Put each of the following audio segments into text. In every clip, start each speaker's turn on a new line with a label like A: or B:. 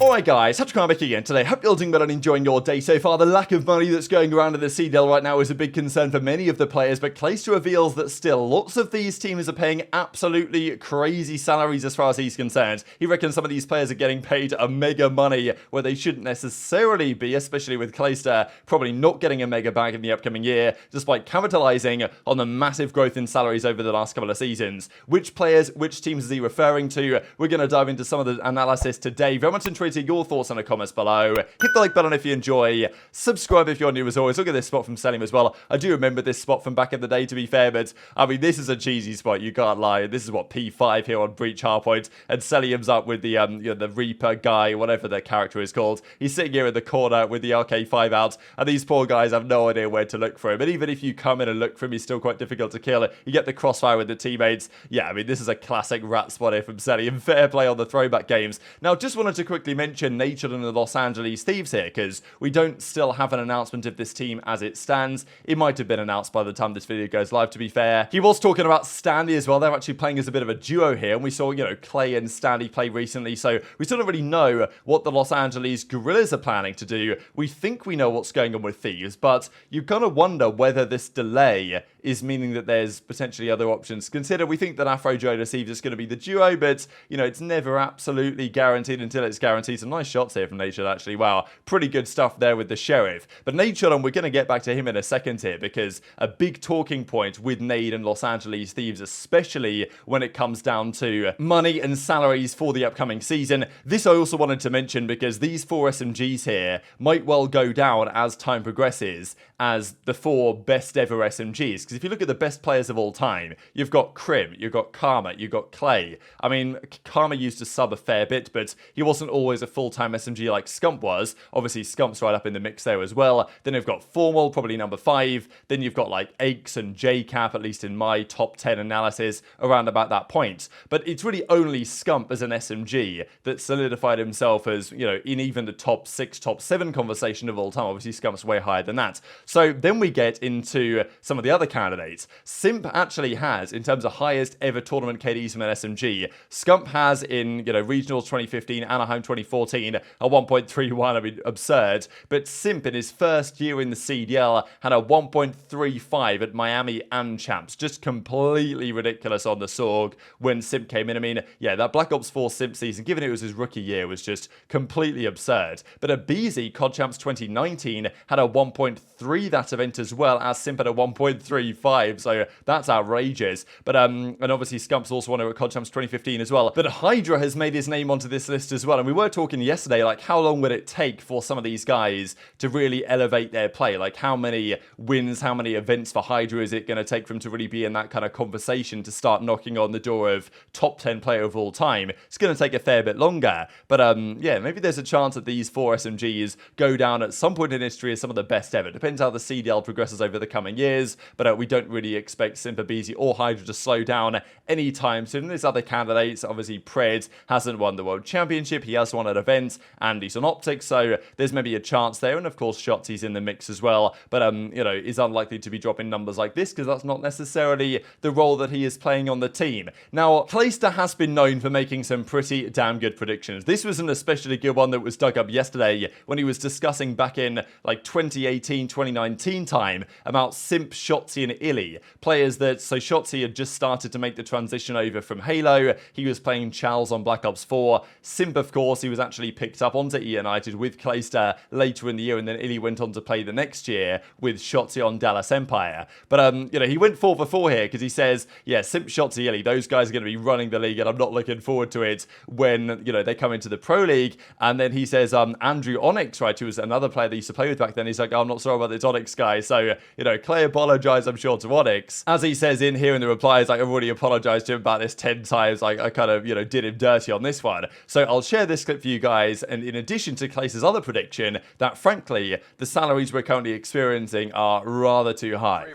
A: Alright guys, HyDra back again today. Hope you're all doing well and enjoying your day so far. The lack of money that's going around in the CDL right now is a big concern for many of the players, but Clayster reveals that still lots of these teams are paying absolutely crazy salaries as far as he's concerned. He reckons some of these players are getting paid a mega money where they shouldn't necessarily be, especially with Clayster probably not getting a mega bag in the upcoming year, despite capitalizing on the massive growth in salaries over the last couple of seasons. Which players, which teams is he referring to? We're going to dive into some of the analysis today. Very much intrigued to hear your thoughts in the comments below. Hit the like button if you enjoy. Subscribe if you're new as always. Look at this spot from Cellium as well. I do remember this spot from back in the day, to be fair, but I mean, this is a cheesy spot. You can't lie. This is what P5 here on Breach Hardpoint, and Cellium's up with the you know, the Reaper guy, whatever the character is called. He's sitting here in the corner with the RK5 out, and these poor guys have no idea where to look for him. But even if you come in and look for him, he's still quite difficult to kill. You get the crossfire with the teammates. Yeah, I mean, this is a classic rat spot here from Cellium. Fair play on the throwback games. Now, just wanted to quickly mention Nature and the Los Angeles Thieves here, because we don't still have an announcement of this team as it stands. It might have been announced by the time this video goes live, to be fair. He was talking about Stanley as well. They're actually playing as a bit of a duo here, and we saw, you know, Clay and Stanley play recently, so we still don't really know what the Los Angeles Gorillas are planning to do. We think we know what's going on with Thieves, but you kind of wonder whether this delay is meaning that there's potentially other options to consider. We think that Afro Joe Thieves is going to be the duo, but, you know, it's never absolutely guaranteed until it's guaranteed. Some nice shots here from Nature, actually. Wow, pretty good stuff there with the Sheriff. But Nature, we're going to get back to him in a second here, because a big talking point with Nade and Los Angeles Thieves, especially when it comes down to money and salaries for the upcoming season. This I also wanted to mention, because these 4 SMGs here might well go down as time progresses as the 4 best ever SMGs. Because if you look at the best players of all time, you've got Crim, you've got Karma, you've got Clay. I mean, Karma used to sub a fair bit, but he wasn't always a full-time SMG like Scump was. Obviously, Scump's right up in the mix there as well. Then you've got Formal, probably number 5. Then you've got like Aches and JCap, at least in my top 10 analysis, around about that point. But it's really only Scump as an SMG that solidified himself as, you know, in even the top 6, top 7 conversation of all time. Obviously, Scump's way higher than that. So then we get into some of the other candidates. Simp actually has, in terms of highest ever tournament KDs from an SMG, Scump has in, you know, Regionals 2015, Anaheim 2014, a 1.31, I mean, absurd. But Simp in his first year in the CDL had a 1.35 at Miami and Champs. Just completely ridiculous on the Sorg when Simp came in. I mean, yeah, that Black Ops 4 Simp season, given it was his rookie year, was just completely absurd. But aBeZy, COD Champs 2019, had a 1.3 that event as well, as Simp had a 1.35, so that's outrageous. But and obviously Scump's also won it at COD Champs 2015 as well. But HyDra has made his name onto this list as well, and we were talking yesterday, like, how long would it take for some of these guys to really elevate their play? Like, how many wins, how many events for HyDra is it going to take for him to really be in that kind of conversation to start knocking on the door of top 10 player of all time? It's going to take a fair bit longer. But yeah, maybe there's a chance that these 4 SMGs go down at some point in history as some of the best ever. Depends how the CDL progresses over the coming years, but we don't really expect Simp, aBeZy or HyDra to slow down anytime soon. There's other candidates. Obviously, Pred hasn't won the World Championship. He has won at events, and he's on OpTic, so there's maybe a chance there. And of course, Shotzzy's in the mix as well, but you know, is unlikely to be dropping numbers like this, because that's not necessarily the role that he is playing on the team. Now, Clayster has been known for making some pretty damn good predictions. This was an especially good one that was dug up yesterday when he was discussing back in like 2018, 2019 time about Simp, Shotzzy, and Illy. Players that, so Shotzzy had just started to make the transition over from Halo. He was playing Charles on Black Ops 4. Simp, of course, he was actually picked up onto E United with Clayster later in the year, and then Illy went on to play the next year with Shotzzy on Dallas Empire. But, you know, he went 4 for 4 here, because he says, yeah, Simp, Shotzzy, Illy, those guys are going to be running the league, and I'm not looking forward to it when, you know, they come into the Pro League. And then he says, Andrew Onyx, right, who was another player that he used to play with back then, he's like, oh, I'm not sorry about this Onyx guy. So, you know, Clay apologized, I'm sure, to Onyx. As he says in here in the replies, like, I've already apologized to him about this 10 times. Like, I kind of, you know, did him dirty on this one. So I'll share this clip for you guys. And in addition to Clayster's other prediction, that frankly, the salaries we're currently experiencing are rather too high.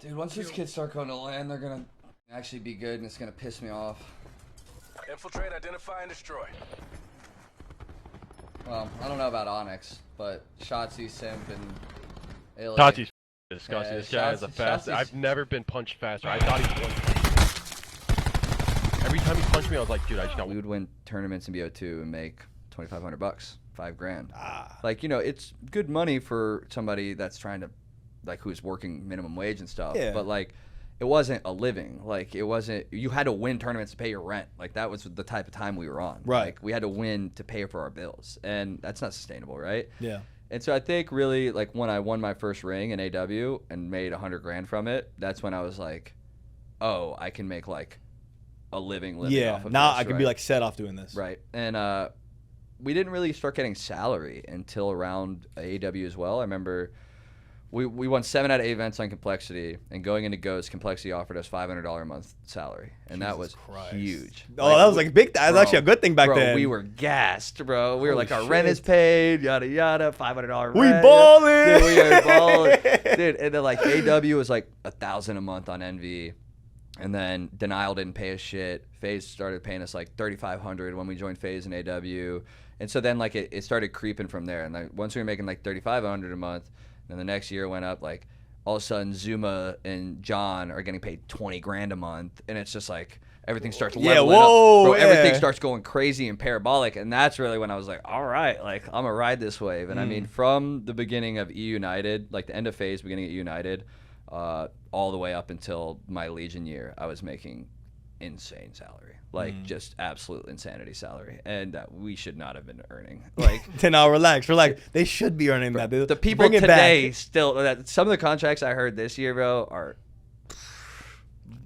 B: Dude, once these kids start going to land, they're gonna actually be good, and it's gonna piss me off.
C: Infiltrate, identify, and destroy.
B: Well, I don't know about Onyx, but Shotzzy, Simp, and Illy.
D: Shotzi's disgusting.
B: Yeah,
D: This guy is the fastest.
B: Shotzi's-
D: I've never been punched faster. I thought he was. Every time he punched me, I was like, dude, I just got.
B: We would win tournaments in BO2 and make $2,500, $5,000. Like, you know, it's good money for somebody that's trying to, like, who's working minimum wage and stuff.
E: Yeah.
B: But like, it wasn't a living. Like, it wasn't. You had to win tournaments to pay your rent. Like, that was the type of time we were on.
E: Right.
B: Like, we had to win to pay for our bills, and that's not sustainable, right?
E: Yeah.
B: And so I think really, like, when I won my first ring in AW and made $100,000 from it, that's when I was like, oh, I can make like a living
E: Yeah.
B: off of
E: Now
B: this,
E: I can be like set off doing this.
B: right. And we didn't really start getting salary until around AW as well. I remember we won 7 out of 8 events on Complexity, and going into Ghost, Complexity offered us $500 a month salary, and that was huge.
E: Oh, that was like big. That was actually a good thing back then.
B: We were gassed, bro. We were like, our
E: Holy
B: rent is
E: shit.
B: paid, yada yada, $500
E: We
B: rent.
E: ballin'.
B: Dude, we are balling. Dude, and then like AW was like $1,000 a month on NV, and then Denial didn't pay us shit. FaZe started paying us like $3,500 when we joined FaZe and AW, and so then like it started creeping from there. And like once we were making like $3,500 a month, then the next year went up, like all of a sudden Zuma and John are getting paid $20,000 a month, and it's just like everything starts leveling up. Bro, everything starts going crazy and parabolic, and that's really when I was like, all right, like I'm gonna ride this wave. And I mean, from the beginning of E United, like the end of FaZe, beginning of E United, all the way up until my Legion year, I was making insane salary, like just absolute insanity salary, and that we should not have been earning. Like,
E: Now relax. They should be earning that. Dude.
B: the people
E: Bring it
B: today
E: back.
B: still, some of the contracts I heard this year, bro, are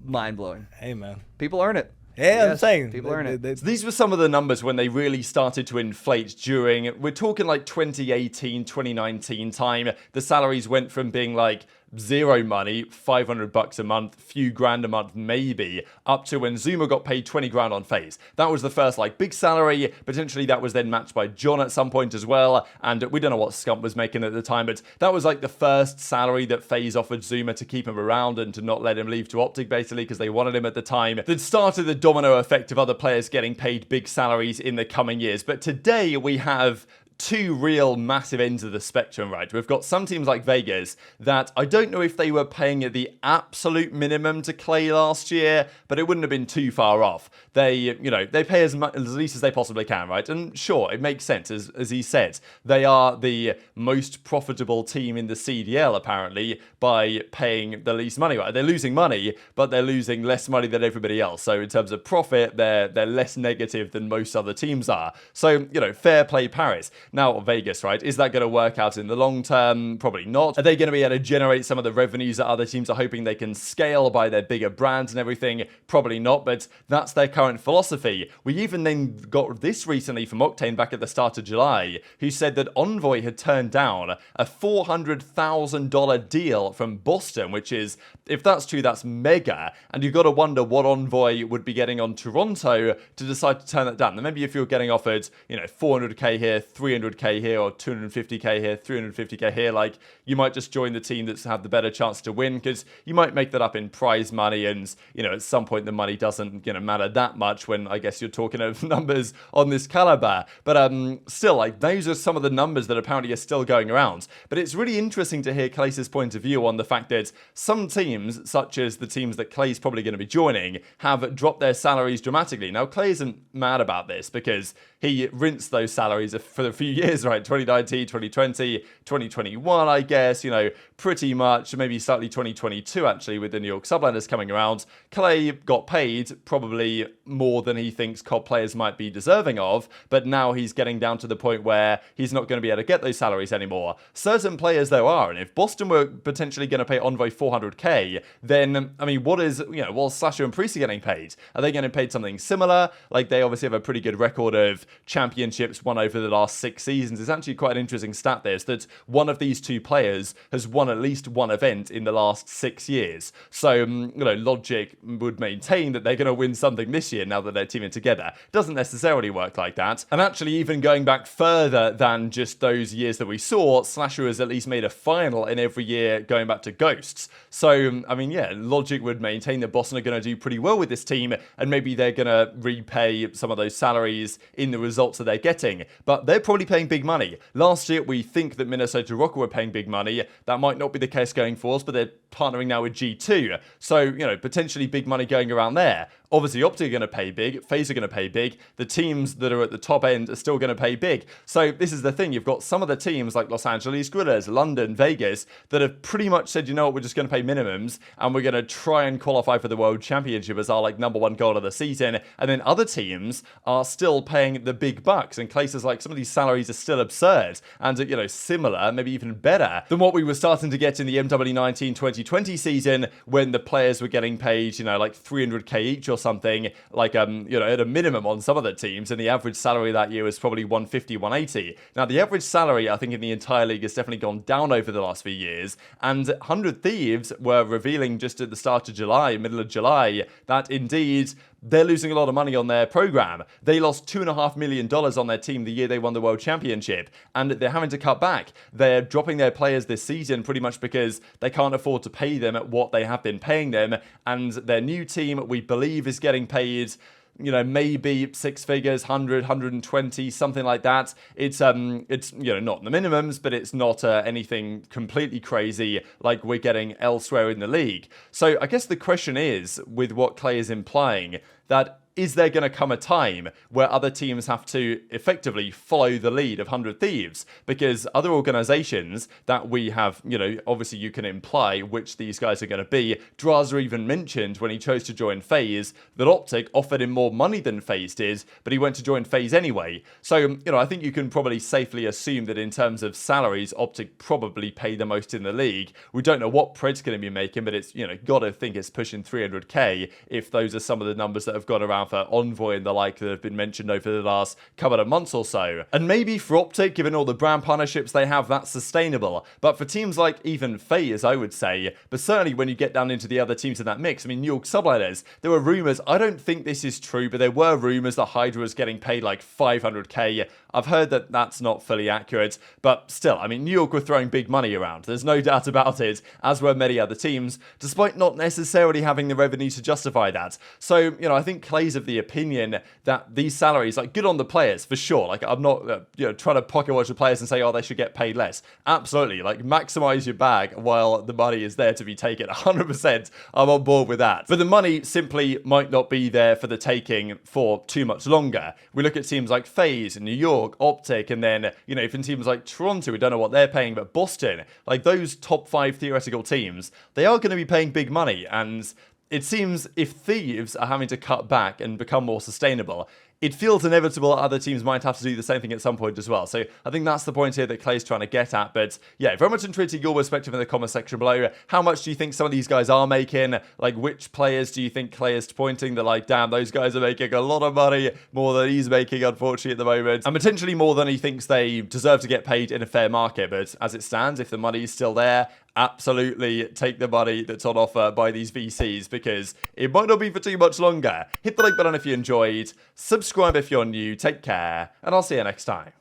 B: mind blowing.
E: Hey man.
B: People earn it.
E: Yeah, I'm
B: Yes,
E: saying
B: people earn it.
A: So these were some of the numbers when they really started to inflate during, we're talking like 2018, 2019 time. The salaries went from being like zero money, $500 a month, few grand a month maybe, up to when Zuma got paid 20 grand on FaZe. That was the first like big salary. Potentially that was then matched by John at some point as well, and we don't know what Scump was making at the time, but that was like the first salary that FaZe offered Zuma to keep him around and to not let him leave to OpTic basically because they wanted him at the time. That started the domino effect of other players getting paid big salaries in the coming years. But today we have two real massive ends of the spectrum, right? We've got some teams like Vegas that I don't know if they were paying the absolute minimum to Clay last year, but it wouldn't have been too far off. They, you know, they pay as least as they possibly can, right? And sure, it makes sense, as he said. They are the most profitable team in the CDL, apparently, by paying the least money, right? They're losing money, but they're losing less money than everybody else. So in terms of profit, they're less negative than most other teams are. So, you know, fair play Paris. Now, Vegas, right? Is that going to work out in the long term? Probably not. Are they going to be able to generate some of the revenues that other teams are hoping they can scale by their bigger brands and everything? Probably not, but that's their current philosophy. We even then got this recently from Octane back at the start of July, who said that Envoy had turned down a $400,000 deal from Boston, which is, if that's true, that's mega. And you've got to wonder what Envoy would be getting on Toronto to decide to turn that down. And maybe if you're getting offered, you know, 400k here, 300k here, or 250k here, 350k here, like, you might just join the team that's had the better chance to win, because you might make that up in prize money, and, you know, at some point the money doesn't, you know, matter that much when I guess you're talking of numbers on this caliber. But still, like, those are some of the numbers that apparently are still going around. But it's really interesting to hear Clayster's point of view on the fact that some teams, such as the teams that Clay's probably going to be joining, have dropped their salaries dramatically. Now, Clay isn't mad about this because he rinsed those salaries for a few years, right? 2019, 2020, 2021, I guess, you know, pretty much, maybe slightly 2022 actually, with the New York Subliners coming around. Clay got paid probably more than he thinks COD players might be deserving of, but now he's getting down to the point where he's not going to be able to get those salaries anymore. Certain players, though, are, and if Boston were potentially going to pay Envoy 400k, then, I mean, what is, you know, what Slasher and Priestahh getting paid? Are they getting paid something similar? Like, they obviously have a pretty good record of championships won over the last 6 seasons. It's actually quite an interesting stat there, is that one of these two players has won at least one event in the last 6 years. So, you know, logic would maintain that they're going to win something this year now that they're teaming together. Doesn't necessarily work like that. And actually, even going back further than just those years that we saw, Slasher has at least made a final in every year going back to Ghosts. So, I mean, yeah, logic would maintain that Boston are going to do pretty well with this team, and maybe they're going to repay some of those salaries in the results that they're getting. But they're probably paying big money. Last year, we think that Minnesota Rocket were paying big money. That might not be the case going forward, but they're partnering now with G2. So, you know, potentially big money going around there. Obviously, OpTic are going to pay big, FaZe are going to pay big, the teams that are at the top end are still going to pay big. So this is the thing, you've got some of the teams like Los Angeles Guerrillas, London, Vegas, that have pretty much said, you know what, we're just going to pay minimums, and we're going to try and qualify for the World Championship as our like #1 goal of the season. And then other teams are still paying the big bucks, and Clayster's like, some of these salaries are still absurd, and you know, similar, maybe even better than what we were starting to get in the MW19 2020 season, when the players were getting paid, you know, like 300k each or something, like you know, at a minimum on some of the teams, and the average salary that year was probably 150, 180. Now the average salary, I think, in the entire league has definitely gone down over the last few years, and 100 Thieves were revealing just at the start of July, middle of July, that indeed they're losing a lot of money on their program. They lost $2.5 million on their team the year they won the World Championship, and they're having to cut back. They're dropping their players this season pretty much because they can't afford to pay them at what they have been paying them, and their new team, we believe, is getting paid, you know, maybe 6 figures, 100, 120, something like that. It's you know, not the minimums, but it's not anything completely crazy like we're getting elsewhere in the league. So I guess the question is, with what Clay is implying, that is there going to come a time where other teams have to effectively follow the lead of 100 Thieves? Because other organizations that we have, you know, obviously you can imply which these guys are going to be. Drazah even mentioned when he chose to join FaZe that OpTic offered him more money than FaZe did, but he went to join FaZe anyway. So, you know, I think you can probably safely assume that in terms of salaries, OpTic probably pay the most in the league. We don't know what Pred's going to be making, but it's, you know, got to think it's pushing 300k if those are some of the numbers that have gone around for Envoy and the like that have been mentioned over the last couple of months or so. And maybe for OpTic, given all the brand partnerships they have, that's sustainable. But for teams like even FaZe, I would say, but certainly when you get down into the other teams in that mix, I mean, New York Subliners, there were rumours, I don't think this is true, but there were rumours that HyDra was getting paid like 500k. I've heard that that's not fully accurate, but still, I mean, New York were throwing big money around. There's no doubt about it, as were many other teams, despite not necessarily having the revenue to justify that. So, you know, I think Clay's of the opinion that these salaries, like, good on the players, for sure. Like, I'm not, you know, trying to pocket watch the players and say, oh, they should get paid less. Absolutely. Like, maximize your bag while the money is there to be taken. 100%. I'm on board with that. But the money simply might not be there for the taking for too much longer. We look at teams like FaZe in New York, OpTic, and then, you know, even teams like Toronto, we don't know what they're paying, but Boston, like those top 5 theoretical teams, they are going to be paying big money. And it seems if Thieves are having to cut back and become more sustainable, it feels inevitable other teams might have to do the same thing at some point as well. So I think that's the point here that Clay's trying to get at. But yeah, very much intrigued your perspective in the comment section below. How much do you think some of these guys are making? Like, which players do you think Clay is pointing that, like, damn, those guys are making a lot of money, more than he's making, unfortunately, at the moment, and potentially more than he thinks they deserve to get paid in a fair market. But as it stands, if the money is still there, absolutely take the money that's on offer by these VCs, because it might not be for too much longer. Hit the like button if you enjoyed, subscribe if you're new, take care, and I'll see you next time.